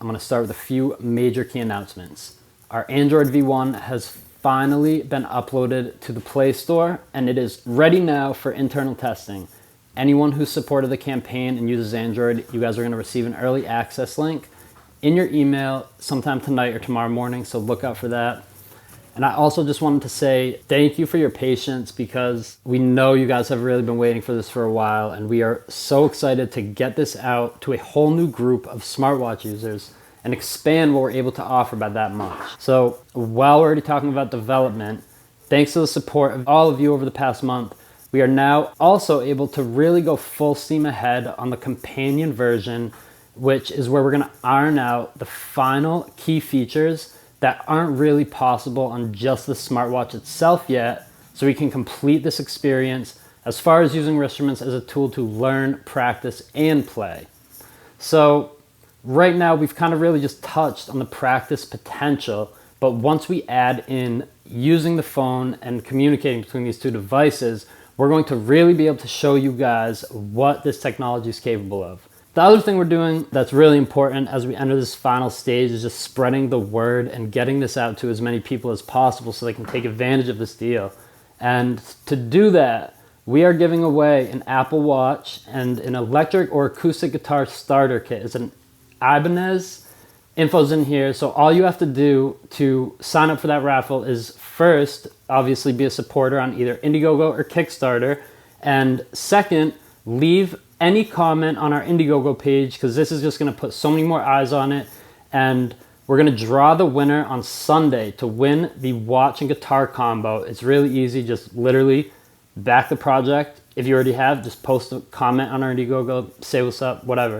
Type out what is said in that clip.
I'm going to start with a few major key announcements. Our Android V1 has finally been uploaded to the Play Store, and it is ready now for internal testing. Anyone who supported the campaign and uses Android, you guys are going to receive an early access link in your email sometime tonight or tomorrow morning, so look out for that. And I also just wanted to say thank you for your patience, because we know you guys have really been waiting for this for a while, and we are so excited to get this out to a whole new group of smartwatch users and expand what we're able to offer by that much. So while we're already talking about development, thanks to the support of all of you over the past month, we are now also able to really go full steam ahead on the companion version, which is where we're going to iron out the final key features that aren't really possible on just the smartwatch itself yet, so we can complete this experience as far as using Wristruments as a tool to learn, practice, and play. So right now we've kind of really just touched on the practice potential, but once we add in using the phone and communicating between these two devices, we're going to really be able to show you guys what this technology is capable of. The other thing we're doing that's really important as we enter this final stage is just spreading the word and getting this out to as many people as possible so they can take advantage of this deal. And to do that, we are giving away an Apple Watch and an electric or acoustic guitar starter kit. It's an Ibanez. Info's in here. So all you have to do to sign up for that raffle is first, obviously, be a supporter on either Indiegogo or Kickstarter. And second, leave any comment on our Indiegogo page, because this is just going to put so many more eyes on it. And we're going to draw the winner on Sunday to win the watch and guitar combo. It's really easy. Just literally back the project. If you already have, just post a comment on our Indiegogo, say what's up, whatever.